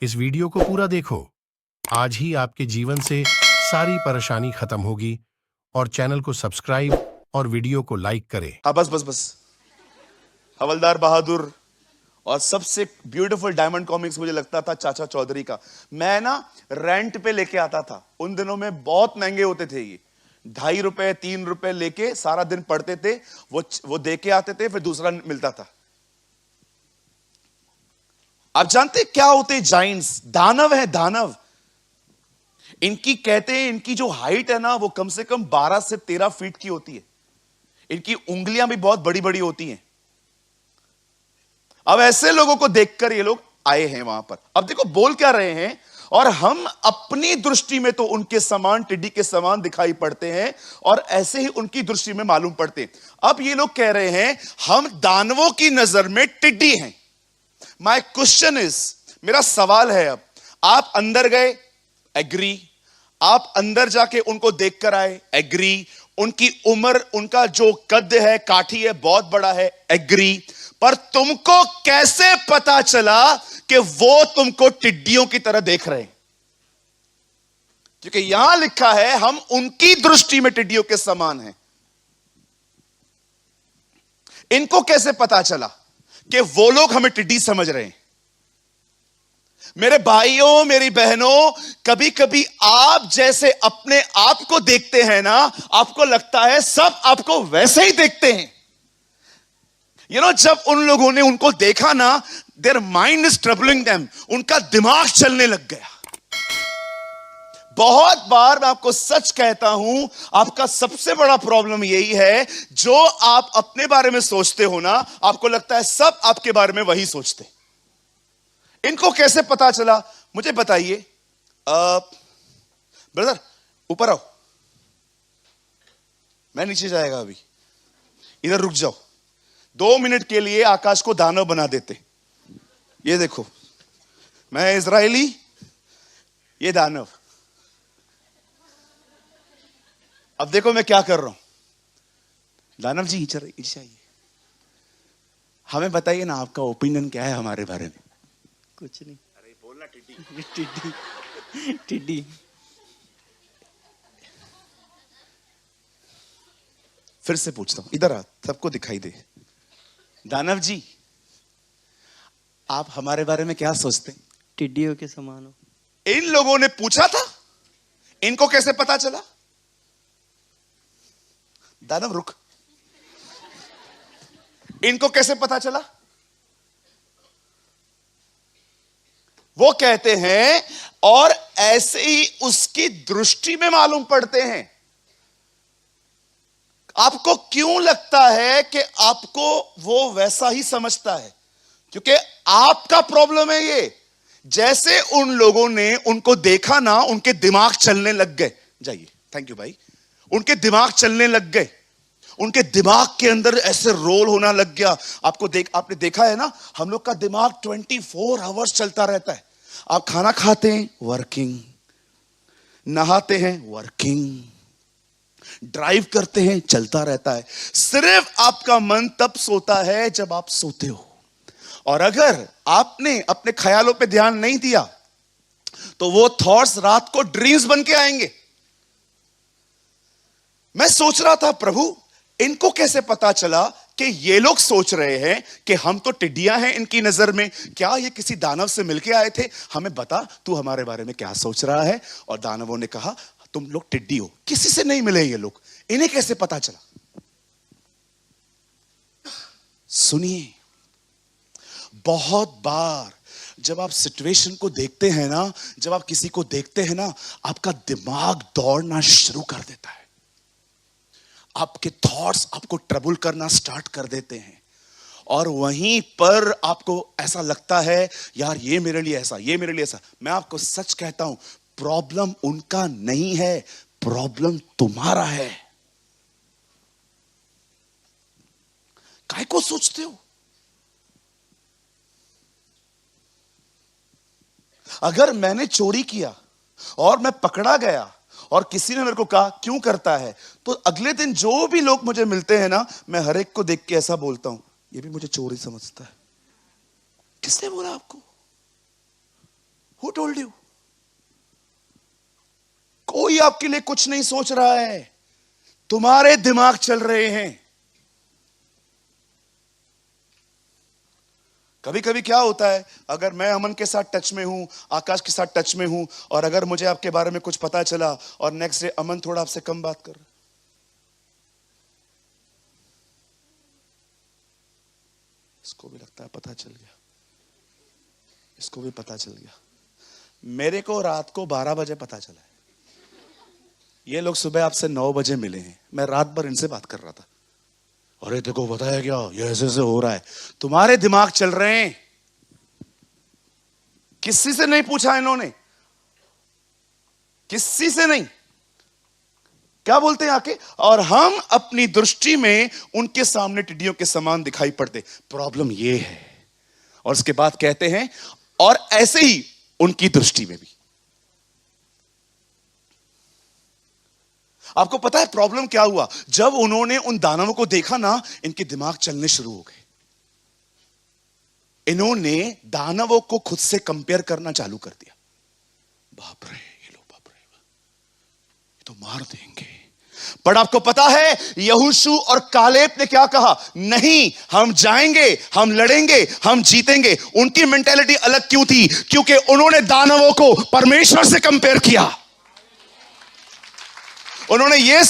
इस वीडियो को पूरा देखो। आज ही आपके जीवन से सारी परेशानी खत्म होगी। और चैनल को सब्सक्राइब और वीडियो को लाइक करें। हाँ बस बस बस। हवलदार बहादुर और सबसे ब्यूटीफुल डायमंड कॉमिक्स मुझे लगता था चाचा चौधरी का। मैं ना रेंट पे लेके आता था, उन दिनों में बहुत महंगे होते थे ये, 2.5 रुपए 3 रुपए लेके सारा दिन पढ़ते थे। वो दे के आते थे, फिर दूसरा मिलता था। आप जानते क्या होते जाइंट्स? दानव है, दानव। इनकी कहते हैं, इनकी जो हाइट है ना वो कम से कम 12 से 13 फीट की होती है। इनकी उंगलियां भी बहुत बड़ी बड़ी होती हैं। अब ऐसे लोगों को देखकर ये लोग आए हैं वहां पर। अब देखो बोल क्या रहे हैं, और हम अपनी दृष्टि में तो उनके समान, टिड्डी के समान दिखाई पड़ते हैं, और ऐसे ही उनकी दृष्टि में मालूम पड़ते हैं। अब ये लोग कह रहे हैं हम दानवों की नजर में टिड्डी हैं। माय क्वेश्चन इज, मेरा सवाल है, अब आप अंदर गए, एग्री। आप अंदर जाके उनको देखकर आए, एग्री। उनकी उम्र, उनका जो कद है, काठी है, बहुत बड़ा है, एग्री। पर तुमको कैसे पता चला कि वो तुमको टिड्डियों की तरह देख रहे हैं? क्योंकि यहां लिखा है हम उनकी दृष्टि में टिड्डियों के समान हैं। इनको कैसे पता चला कि वो लोग हमें टिड्डी समझ रहे हैं? मेरे भाइयों, मेरी बहनों, कभी कभी आप जैसे अपने आप को देखते हैं ना, आपको लगता है सब आपको वैसे ही देखते हैं। जब उन लोगों ने उनको देखा ना, their mind is troubling them, उनका दिमाग चलने लग गया। बहुत बार मैं आपको सच कहता हूं, आपका सबसे बड़ा प्रॉब्लम यही है, जो आप अपने बारे में सोचते हो ना, आपको लगता है सब आपके बारे में वही सोचते। इनको कैसे पता चला मुझे बताइए। ब्रदर ऊपर आओ, मैं नीचे जाएगा अभी, इधर रुक जाओ। 2 मिनट के लिए आकाश को दानव बना देते। ये देखो, मैं इजरायली, ये दानव। अब देखो मैं क्या कर रहा हूं। दानव जी इधर आइए, हमें बताइए ना आपका ओपिनियन क्या है हमारे बारे में। कुछ नहीं। अरे बोलना टिड्डी। टिड्डी टिड्डी। फिर से पूछता हूं, इधर आ, सबको दिखाई दे। दानव जी, आप हमारे बारे में क्या सोचते हैं? टिड्डियों के समान हो। इन लोगों ने पूछा था, इनको कैसे पता चला? दानव रुक, इनको कैसे पता चला? वो कहते हैं और ऐसे ही उसकी दृष्टि में मालूम पड़ते हैं। आपको क्यों लगता है कि आपको वो वैसा ही समझता है? क्योंकि आपका प्रॉब्लम है ये। जैसे उन लोगों ने उनको देखा ना, उनके दिमाग चलने लग गए। जाइए, थैंक यू भाई। उनके दिमाग चलने लग गए, उनके दिमाग के अंदर ऐसे रोल होना लग गया। आपने देखा है ना, हम लोग का दिमाग 24 आवर्स चलता रहता है। आप खाना खाते हैं, वर्किंग, नहाते हैं, वर्किंग, ड्राइव करते हैं, चलता रहता है। सिर्फ आपका मन तब सोता है जब आप सोते हो। और अगर आपने अपने ख्यालों पे ध्यान नहीं दिया तो वो थॉट्स रात को ड्रीम्स बन के आएंगे। मैं सोच रहा था, प्रभु इनको कैसे पता चला कि ये लोग सोच रहे हैं कि हम तो टिड्डियां हैं इनकी नजर में? क्या ये किसी दानव से मिलके आए थे? हमें बता तू हमारे बारे में क्या सोच रहा है। और दानवों ने कहा तुम लोग टिड्डी हो। किसी से नहीं मिले ये लोग, इन्हें कैसे पता चला? सुनिए, बहुत बार जब आप सिचुएशन को देखते हैं ना, जब आप किसी को देखते हैं ना, आपका दिमाग दौड़ना शुरू कर देता है। आपके थॉट्स आपको ट्रबल करना स्टार्ट कर देते हैं। और वहीं पर आपको ऐसा लगता है यार ये मेरे लिए ऐसा, ये मेरे लिए ऐसा। मैं आपको सच कहता हूं, प्रॉब्लम उनका नहीं है, प्रॉब्लम तुम्हारा है। काय को सोचते हो? अगर मैंने चोरी किया और मैं पकड़ा गया और किसी ने मेरे को कहा क्यों करता है, तो अगले दिन जो भी लोग मुझे मिलते हैं ना, मैं हर एक को देख के ऐसा बोलता हूं, ये भी मुझे चोरी समझता है। किसने बोला आपको? Who told you? कोई आपके लिए कुछ नहीं सोच रहा है, तुम्हारे दिमाग चल रहे हैं। कभी कभी क्या होता है, अगर मैं अमन के साथ टच में हूं, आकाश के साथ टच में हूं, और अगर मुझे आपके बारे में कुछ पता चला और नेक्स्ट डे अमन थोड़ा आपसे कम बात कर रहा है, इसको भी लगता है पता चल गया, इसको भी पता चल गया। मेरे को रात को 12 बजे पता चला है, ये लोग सुबह आपसे 9 बजे मिले हैं, मैं रात भर इनसे बात कर रहा था। अरे देखो बताया क्या, ये ऐसे ऐसे हो रहा है। तुम्हारे दिमाग चल रहे हैं, किसी से नहीं पूछा इन्होंने, किसी से नहीं। क्या बोलते हैं आके, और हम अपनी दृष्टि में उनके सामने टिड्डियों के समान दिखाई पड़ते। प्रॉब्लम ये है, और उसके बाद कहते हैं और ऐसे ही उनकी दृष्टि में भी। आपको पता है प्रॉब्लम क्या हुआ, जब उन्होंने उन दानवों को देखा ना, इनके दिमाग चलने शुरू हो गए। इन्होंने दानवों को खुद से कंपेयर करना चालू कर दिया। बाप रे, ये लोग बाप रे, ये तो मार देंगे। पर आपको पता है यहोशू और कालेब ने क्या कहा, नहीं हम जाएंगे, हम लड़ेंगे, हम जीतेंगे। उनकी मेंटेलिटी अलग क्यों थी, क्योंकि उन्होंने दानवों को परमेश्वर से कंपेयर किया। उन्होंने ये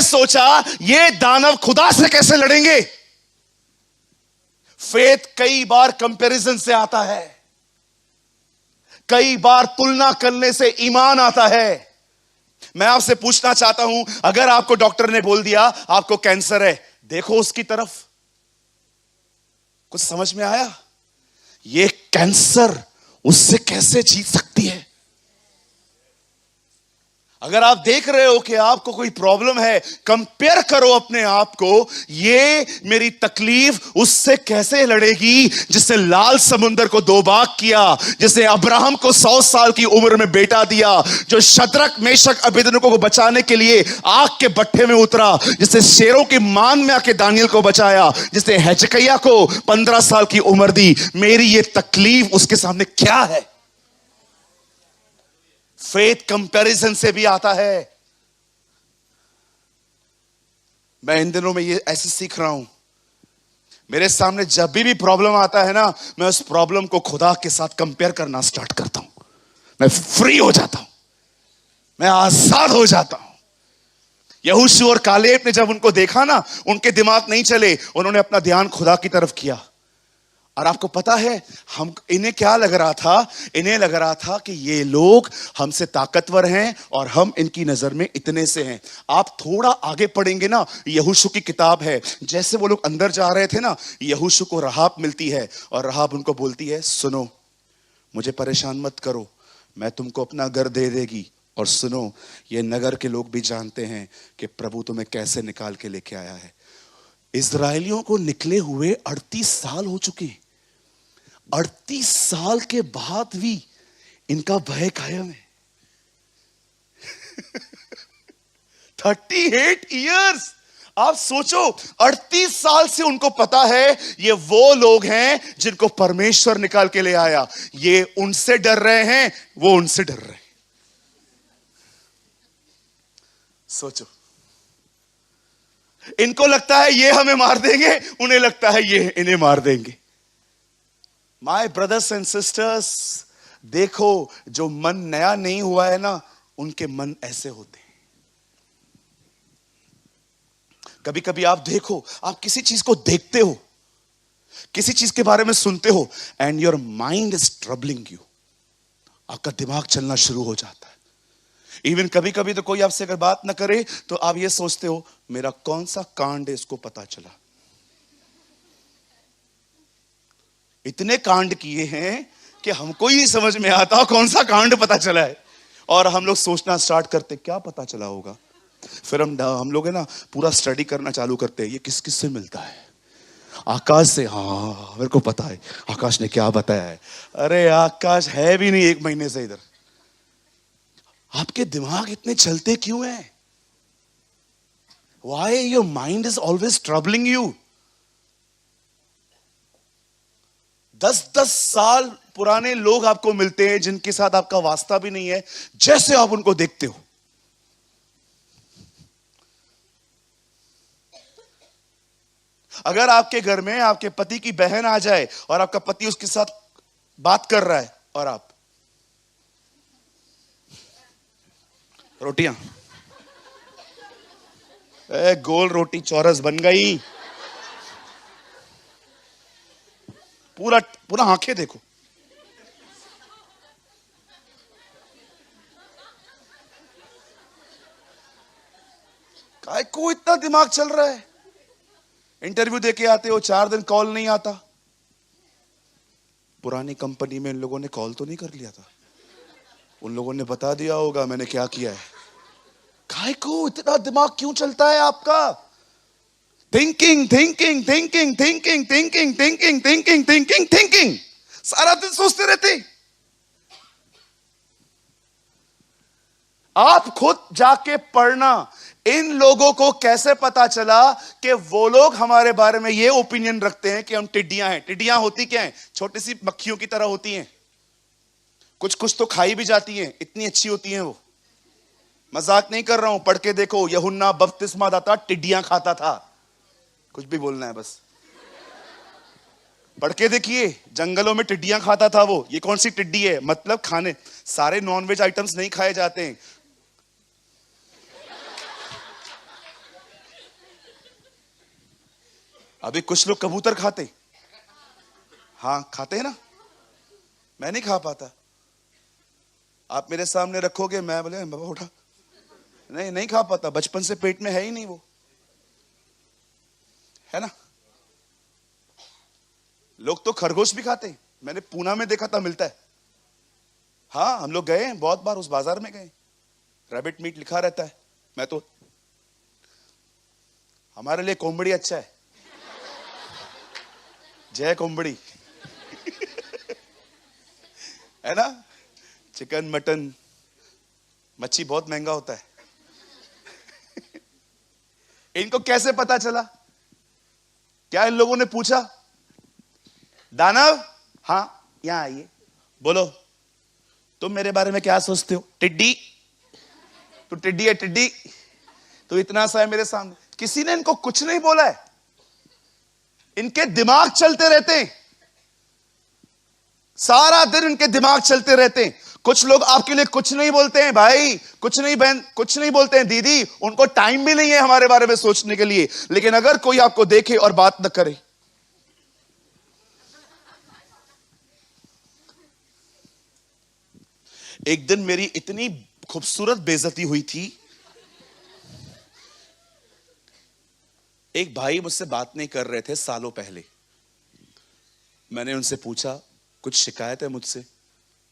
सोचा ये दानव खुदा से कैसे लड़ेंगे। फेथ कई बार कंपैरिजन से आता है, कई बार तुलना करने से ईमान आता है। मैं आपसे पूछना चाहता हूं, अगर आपको डॉक्टर ने बोल दिया आपको कैंसर है, देखो उसकी तरफ, कुछ समझ में आया? ये कैंसर उससे कैसे जीत सकती है? अगर आप देख रहे हो कि आपको कोई प्रॉब्लम है, कंपेयर करो अपने आप को, ये मेरी तकलीफ उससे कैसे लड़ेगी जिसने लाल समुंदर को 2 भाग किया, जिसने अब्राहम को 100 साल की उम्र में बेटा दिया, जो शद्रक मेशक अबेदनगो को बचाने के लिए आग के भट्ठे में उतरा, जिसने शेरों की मान में आके दानियल को बचाया, जिसने हिजकिय्याह को 15 साल की उम्र दी। मेरी ये तकलीफ उसके सामने क्या है? फेथ कंपैरिजन से भी आता है। मैं इन दिनों में ये ऐसे सीख रहा हूं, मेरे सामने जब भी प्रॉब्लम आता है ना, मैं उस प्रॉब्लम को खुदा के साथ कंपेयर करना स्टार्ट करता हूं। मैं फ्री हो जाता हूं, मैं आजाद हो जाता हूं। यहोशू और कालेब ने जब उनको देखा ना, उनके दिमाग नहीं चले, उन्होंने अपना ध्यान खुदा की तरफ किया। और आपको पता है इन्हें क्या लग रहा था? इन्हें लग रहा था कि ये लोग हमसे ताकतवर हैं और हम इनकी नजर में इतने से हैं। आप थोड़ा आगे पढ़ेंगे ना, यहोशू की किताब है, जैसे वो लोग अंदर जा रहे थे ना, यहोशू को राहाब मिलती है और राहाब उनको बोलती है, सुनो मुझे परेशान मत करो, मैं तुमको अपना घर दे देगी, और सुनो ये नगर के लोग भी जानते हैं कि प्रभु तुम्हें कैसे निकाल के लेके आया है। इजराइलियों को निकले हुए 38 साल हो चुके, 38 साल के बाद भी इनका भय कायम है। 38 इयर्स, आप सोचो, 38 साल से उनको पता है ये वो लोग हैं जिनको परमेश्वर निकाल के ले आया। ये उनसे डर रहे हैं, वो उनसे डर रहे हैं। सोचो, इनको लगता है ये हमें मार देंगे, उन्हें लगता है ये इन्हें मार देंगे। माय ब्रदर्स एंड सिस्टर्स, देखो जो मन नया नहीं हुआ है ना, उनके मन ऐसे होते हैं। कभी कभी आप देखो, आप किसी चीज को देखते हो, किसी चीज के बारे में सुनते हो, and your mind is troubling you, आपका दिमाग चलना शुरू हो जाता है। इवन कभी कभी तो कोई आपसे अगर बात ना करे तो आप ये सोचते हो, मेरा कौन सा कांड है इसको पता चला। इतने कांड किए हैं कि हमको ही समझ में आता कौन सा कांड पता चला है, और हम लोग सोचना स्टार्ट करते क्या पता चला होगा। फिर हम लोग है ना पूरा स्टडी करना चालू करते हैं, ये किस किस से मिलता है। आकाश से, हाँ मेरे को पता है आकाश ने क्या बताया है। अरे आकाश है भी नहीं 1 महीने से इधर। आपके दिमाग इतने चलते क्यों हैं? Why your mind is always troubling you? 10-10 साल पुराने लोग आपको मिलते हैं जिनके साथ आपका वास्ता भी नहीं है, जैसे आप उनको देखते हो। अगर आपके घर में आपके पति की बहन आ जाए और आपका पति उसके साथ बात कर रहा है और आप रोटियां, गोल रोटी चौरस बन गई, पूरा पूरा आंखें देखो। काय को इतना दिमाग चल रहा है? इंटरव्यू देके आते हो, 4 दिन कॉल नहीं आता। पुरानी कंपनी में इन लोगों ने कॉल तो नहीं कर लिया था, उन लोगों ने बता दिया होगा मैंने क्या किया है। काय को इतना दिमाग क्यों चलता है आपका? Thinking thinking thinking thinking thinking thinking thinking thinking thinking, सारा दिन सोचते रहते। आप खुद जाके पढ़ना, इन लोगों को कैसे पता चला कि वो लोग हमारे बारे में ये ओपिनियन रखते हैं कि हम टिड्डियां हैं। टिड्डियां होती क्या हैं? छोटी सी मक्खियों की तरह होती हैं, कुछ कुछ तो खाई भी जाती हैं, इतनी अच्छी होती हैं वो। मजाक नहीं कर रहा हूं, पढ़ के देखो। यूहन्ना बपतिस्मा दाता टिड्डियां खाता था। कुछ भी बोलना है बस, पढ़ के देखिए। जंगलों में टिड्डियां खाता था वो। ये कौन सी टिड्डी है? मतलब खाने सारे नॉनवेज आइटम्स नहीं खाए जाते हैं। अभी कुछ लोग कबूतर खाते, हाँ खाते हैं ना, मैं नहीं खा पाता। आप मेरे सामने रखोगे, मैं बोले बाबा उठा, नहीं खा पाता, बचपन से पेट में है ही नहीं वो, है ना। लोग तो खरगोश भी खाते हैं, मैंने पूना में देखा था, मिलता है। हाँ हम लोग गए हैं बहुत बार, उस बाजार में गए, रैबिट मीट लिखा रहता है। मैं तो, हमारे लिए कोंबड़ी अच्छा है, जय कोंबड़ी है ना। चिकन मटन मच्छी बहुत महंगा होता है। इनको कैसे पता चला? क्या इन लोगों ने पूछा? दानव, हाँ यहां आइए, बोलो तुम मेरे बारे में क्या सोचते हो? टिड्डी, तू टिड्डी है, टिड्डी तो इतना सा है मेरे सामने। किसी ने इनको कुछ नहीं बोला है, इनके दिमाग चलते रहते हैं, सारा दिन इनके दिमाग चलते रहते हैं। कुछ लोग आपके लिए कुछ नहीं बोलते हैं भाई, कुछ नहीं बहन, कुछ नहीं बोलते हैं दीदी, उनको टाइम भी नहीं है हमारे बारे में सोचने के लिए। लेकिन अगर कोई आपको देखे और बात न करे, एक दिन मेरी इतनी खूबसूरत बेइज्जती हुई थी। एक भाई मुझसे बात नहीं कर रहे थे सालों पहले। मैंने उनसे पूछा कुछ शिकायत है मुझसे?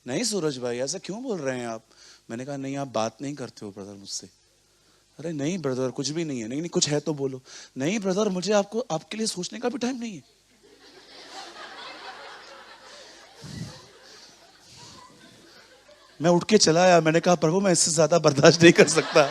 नहीं सूरज भाई ऐसा क्यों बोल रहे हैं आप? मैंने कहा नहीं आप बात नहीं करते हो ब्रदर मुझसे। अरे नहीं ब्रदर कुछ भी नहीं है। नहीं कुछ है तो बोलो। नहीं ब्रदर मुझे आपको आपके लिए सोचने का भी टाइम नहीं है। मैं उठ के चला आया, मैंने कहा प्रभु मैं इससे ज्यादा बर्दाश्त नहीं कर सकता।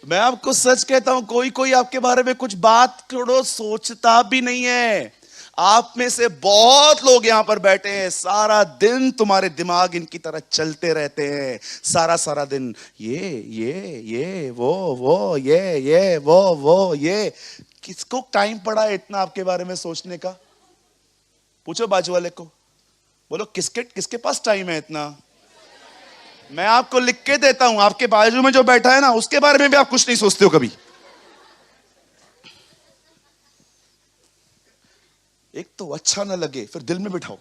मैं आपको सच कहता हूं, कोई कोई आपके बारे में कुछ बात छोड़ो सोचता भी नहीं है। आप में से बहुत लोग यहां पर बैठे हैं, सारा दिन तुम्हारे दिमाग इनकी तरह चलते रहते हैं। सारा दिन ये वो ये वो ये। किसको टाइम पड़ा है इतना आपके बारे में सोचने का? पूछो बाजू वाले को, बोलो किसके पास टाइम है इतना? मैं आपको लिख के देता हूं, आपके बाजू में जो बैठा है ना उसके बारे में भी आप कुछ नहीं सोचते हो कभी। एक तो अच्छा ना लगे फिर दिल में बिठाओ।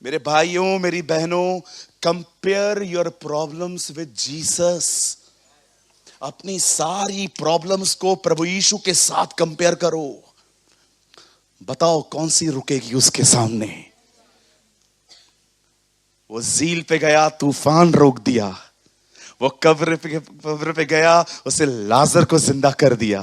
मेरे भाइयों मेरी बहनों, compare your problems with Jesus. अपनी सारी प्रॉब्लम्स को प्रभु यीशु के साथ कंपेयर करो। बताओ कौन सी रुकेगी उसके सामने। वो झील पे गया, तूफान रोक दिया। वो कब्र पे गया, उसे लाजर को जिंदा कर दिया।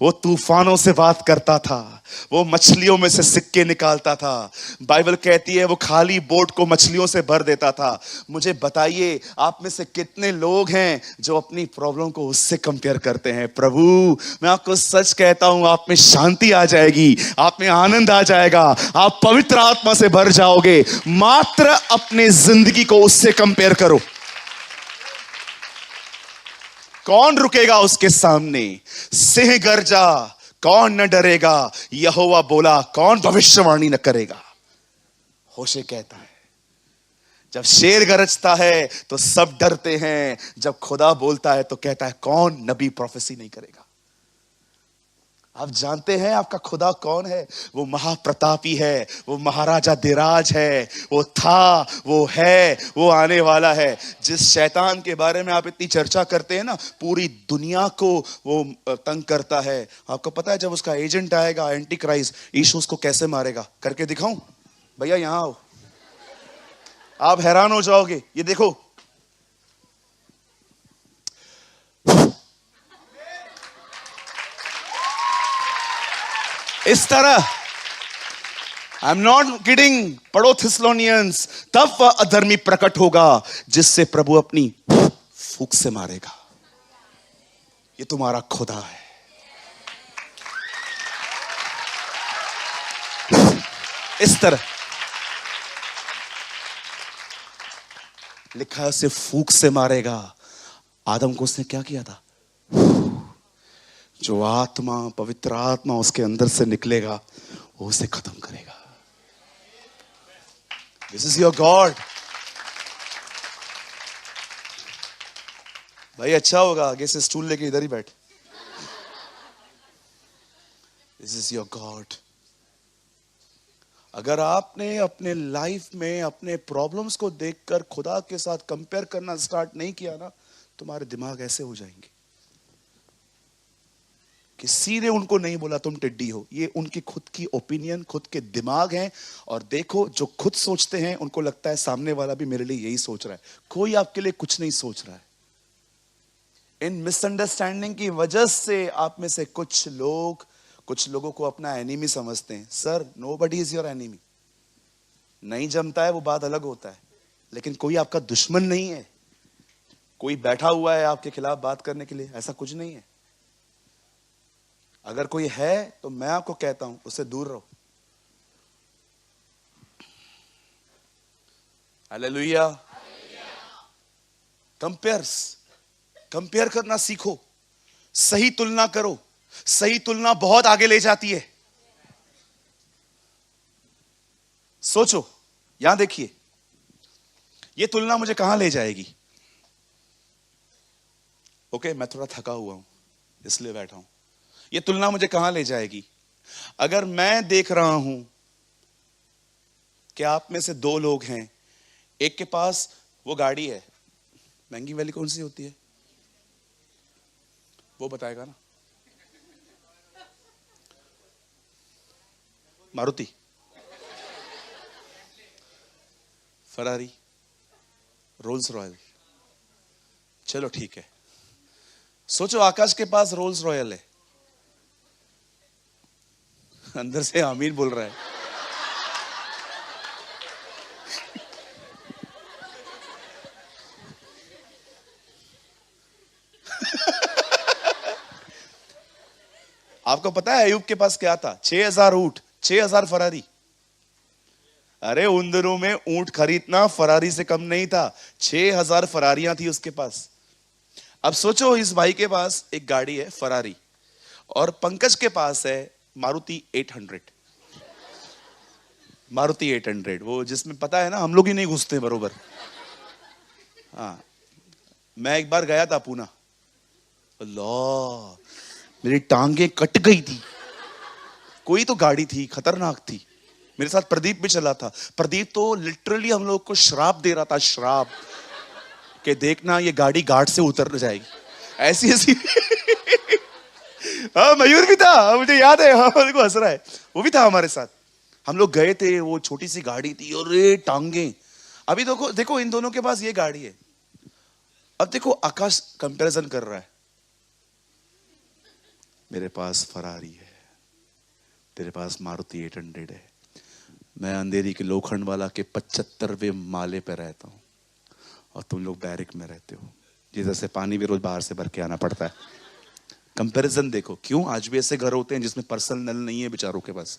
वो तूफानों से बात करता था, वो मछलियों में से सिक्के निकालता था। बाइबल कहती है वो खाली बोट को मछलियों से भर देता था। मुझे बताइए आप में से कितने लोग हैं जो अपनी प्रॉब्लम को उससे कंपेयर करते हैं। प्रभु मैं आपको सच कहता हूं, आप में शांति आ जाएगी, आप में आनंद आ जाएगा, आप पवित्र आत्मा से भर जाओगे। मात्र अपने जिंदगी को उससे कंपेयर करो। कौन रुकेगा उसके सामने? सिंह गर्जा, कौन न डरेगा? यहोवा बोला, कौन भविष्यवाणी न करेगा? होशे कहता है जब शेर गरजता है तो सब डरते हैं, जब खुदा बोलता है तो कहता है कौन नबी प्रोफेसी नहीं करेगा? आप जानते हैं आपका खुदा कौन है? वो महाप्रतापी है, वो महाराजा धीराज है, वो था, वो है, वो आने वाला है। जिस शैतान के बारे में आप इतनी चर्चा करते हैं ना, पूरी दुनिया को वो तंग करता है। आपको पता है जब उसका एजेंट आएगा एंटी क्राइस्ट, यीशु उसको कैसे मारेगा? करके दिखाऊं? भैया यहां आओ, आप हैरान हो जाओगे। ये देखो, इस तरह। I am not kidding. पढ़ो थिस्सलुनीयंस। तब वह अधर्मी प्रकट होगा जिससे प्रभु अपनी फूंक से मारेगा। ये तुम्हारा खुदा है। इस तरह लिखा है उसे फूंक से मारेगा। आदम को उसने क्या किया था? जो आत्मा, पवित्र आत्मा उसके अंदर से निकलेगा वो उसे खत्म करेगा। This is your God. भाई अच्छा होगा आगे से स्टूल लेके इधर ही बैठ। This is your God. अगर आपने अपने लाइफ में अपने प्रॉब्लम्स को देखकर खुदा के साथ कंपेयर करना स्टार्ट नहीं किया ना, तुम्हारे दिमाग ऐसे हो जाएंगे। किसी ने उनको नहीं बोला तुम टिड्डी हो, ये उनकी खुद की ओपिनियन, खुद के दिमाग हैं। और देखो जो खुद सोचते हैं उनको लगता है सामने वाला भी मेरे लिए यही सोच रहा है। कोई आपके लिए कुछ नहीं सोच रहा है। इन मिसअंडरस्टैंडिंग की वजह से आप में से कुछ लोगों को अपना एनिमी समझते हैं। Sir, nobody is your enemy. नहीं जमता है वो बात अलग होता है, लेकिन कोई आपका दुश्मन नहीं है। कोई बैठा हुआ है आपके खिलाफ बात करने के लिए, ऐसा कुछ नहीं है। अगर कोई है तो मैं आपको कहता हूं उससे दूर रहो। हालेलुया। कंपेयर करना सीखो, सही तुलना करो। सही तुलना बहुत आगे ले जाती है। सोचो, यहां देखिए, यह तुलना मुझे कहां ले जाएगी? ओके, मैं थोड़ा थका हुआ हूं इसलिए बैठा हूं। ये तुलना मुझे कहां ले जाएगी? अगर मैं देख रहा हूं कि आप में से दो लोग हैं, एक के पास वो गाड़ी है, महंगी वाली कौन सी होती है वो बताएगा ना? Maruti, Ferrari, Rolls Royal. चलो ठीक है। सोचो आकाश के पास रोल्स रॉयल है, अंदर से आमीन बोल रहा है। आपको पता है अयूब के पास क्या था? 6000 ऊंट, 6000 फरारी। अरे उन दिनों में ऊंट खरीदना फरारी से कम नहीं था। 6000 फरारियां थी उसके पास। अब सोचो इस भाई के पास एक गाड़ी है फरारी, और पंकज के पास है मारुति 800। मारुति 800, वो जिसमें पता है ना हम लोग ही नहीं घुसते बरोबर। हाँ, मैं एक बार गया था पूना। अल्लाह, मेरी टांगे कट गई थी। कोई तो गाड़ी थी, खतरनाक थी। मेरे साथ प्रदीप भी चला था। प्रदीप तो लिटरली हम लोग को श्राप दे रहा था, श्राप कि देखना ये गाड़ी घाट से उतर जाएगी, ऐसी ऐसी। हाँ, मयूर भी था, मुझे याद है। हाँ, मेरे को हंस रहा है, वो भी था हमारे साथ। हम लोग गए थे, वो छोटी सी गाड़ी थी और ये टांगे। अभी देखो इन दोनों के पास ये गाड़ी है। अब देखो आकाश कंपैरिजन कर रहा है, मेरे पास फरारी है, तेरे पास मारुति 800 है, मैं अंधेरी के लोखंड वाला के 75वें माले पे रहता हूँ और तुम लोग बैरिक में रहते हो, जिधर से पानी भी रोज बाहर से भर के आना पड़ता है। कंपैरिजन देखो। क्यों? आज भी ऐसे घर होते हैं जिसमें पर्सनल नल नहीं है बेचारों के पास।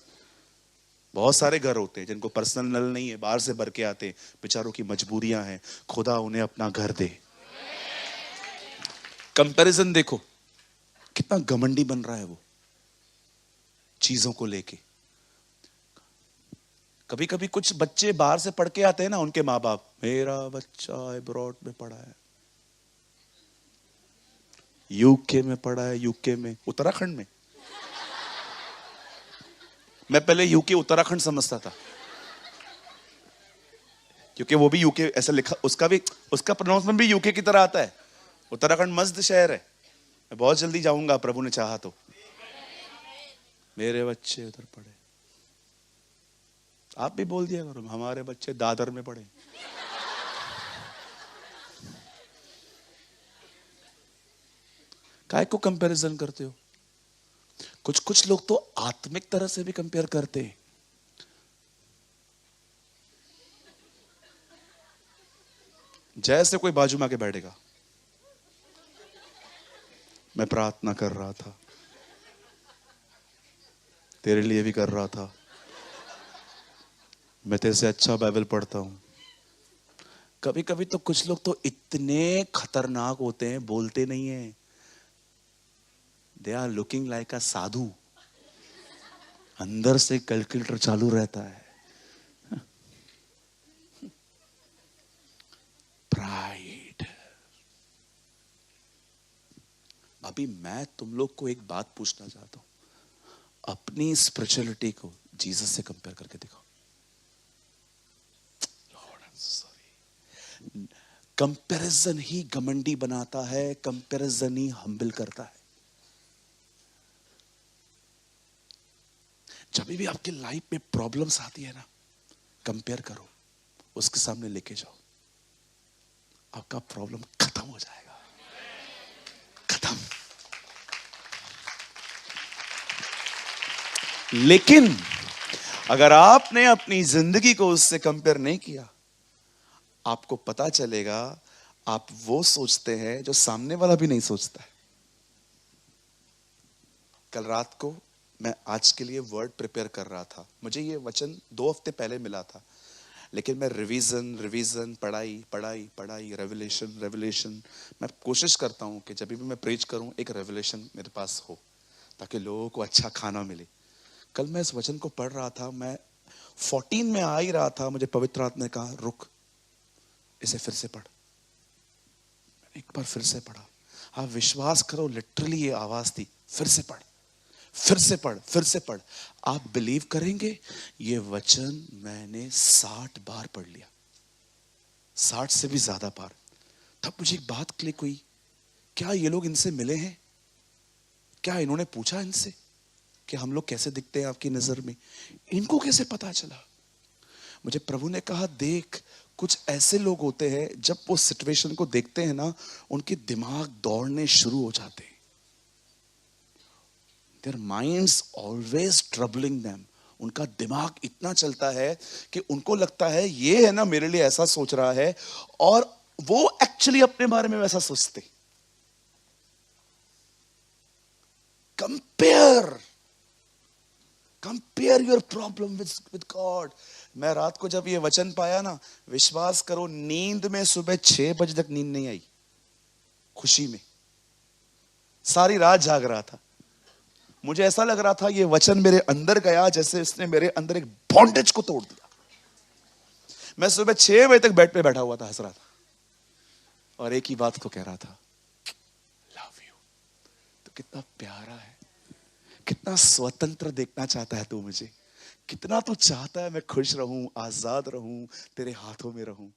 बहुत सारे घर होते हैं जिनको पर्सनल नल नहीं है, बाहर से भर के आते हैं, बेचारों की मजबूरियां हैं, खुदा उन्हें अपना घर दे। कंपैरिजन देखो, कितना घमंडी बन रहा है वो चीजों को लेके। कभी कभी कुछ बच्चे बाहर से पढ़ के आते हैं ना, उनके माँ बाप, मेरा बच्चा अब्रॉड में पढ़ा है, यूके में पढ़ा है, यूके में, उत्तराखंड में। मैं पहले यूके उत्तराखंड समझता था, क्योंकि वो भी यूके ऐसा लिखा, उसका प्रोनाउंसमेंट भी यूके की तरह आता है। उत्तराखंड मस्त शहर है, मैं बहुत जल्दी जाऊंगा प्रभु ने चाहा तो। मेरे बच्चे उधर पढ़े, आप भी बोल दिया करो, हमारे बच्चे दादर में पढ़े। काय को कंपैरिजन करते हो? कुछ लोग तो आत्मिक तरह से भी कंपेयर करते हैं। जैसे कोई बाजू में आके बैठेगा, मैं प्रार्थना कर रहा था, तेरे लिए भी कर रहा था, मैं तेरे से अच्छा बाइबल पढ़ता हूं। कभी कभी तो कुछ लोग तो इतने खतरनाक होते हैं, बोलते नहीं है, they are looking like a sadhu, अंदर से कैलकुलेटर चालू रहता है। प्राइड। अभी मैं तुम लोग को एक बात पूछना चाहता हूं, अपनी स्पिरिचुअलिटी को जीसस से कंपेयर करके दिखाओ। Lord I am sorry. Comparison ही घमंडी बनाता है, कंपैरिजन ही हम्बल करता है। जब भी आपके लाइफ में प्रॉब्लम्स आती है ना, कंपेयर करो, उसके सामने लेके जाओ, आपका प्रॉब्लम खत्म हो जाएगा, खत्म। लेकिन अगर आपने अपनी जिंदगी को उससे कंपेयर नहीं किया, आपको पता चलेगा आप वो सोचते हैं जो सामने वाला भी नहीं सोचता है। कल रात को मैं आज के लिए वर्ड प्रिपेयर कर रहा था, मुझे ये वचन 2 हफ्ते पहले मिला था, लेकिन मैं रिवीजन पढ़ाई रेवलेशन मैं कोशिश करता हूं कि जब भी मैं प्रीच करूं एक रेवलेशन मेरे पास हो, ताकि लोगों को अच्छा खाना मिले। कल मैं इस वचन को पढ़ रहा था, मैं 14 में आ ही रहा था, मुझे पवित्र आत्मा ने कहा रुक, इसे फिर से पढ़। मैंने एक बार फिर से पढ़ा, आप विश्वास करो, लिटरली ये आवाज थी, फिर से पढ़, फिर से पढ़, फिर से पढ़। आप बिलीव करेंगे, ये वचन मैंने 60 बार पढ़ लिया, 60 से भी ज्यादा बार। तब मुझे एक बात क्लिक हुई, क्या ये लोग इनसे मिले हैं? क्या इन्होंने पूछा इनसे कि हम लोग कैसे दिखते हैं आपकी नजर में? इनको कैसे पता चला? मुझे प्रभु ने कहा, देख, कुछ ऐसे लोग होते हैं जब वो सिचुएशन को देखते हैं ना, उनके दिमाग दौड़ने शुरू हो जाते हैं। Their minds always troubling them. उनका दिमाग इतना चलता है कि उनको लगता है ये है ना मेरे लिए ऐसा सोच रहा है, और वो एक्चुअली अपने बारे में वैसा सोचते। Compare your problem with God. मैं रात को जब ये वचन पाया ना, विश्वास करो, नींद में सुबह 6 बजे तक नींद नहीं आई, खुशी में सारी रात जाग रहा था। मुझे ऐसा लग रहा था ये वचन मेरे अंदर गया जैसे इसने मेरे अंदर एक बॉन्डेज को तोड़ दिया। मैं सुबह 6 बजे तक बेड पे बैठा हुआ था, हंस रहा था, और एक ही बात को कह रहा था, लव यू। तो कितना प्यारा है, कितना स्वतंत्र देखना चाहता है तू मुझे, कितना तू चाहता है मैं खुश रहूं, आजाद रहूं, तेरे हाथों में रहूं।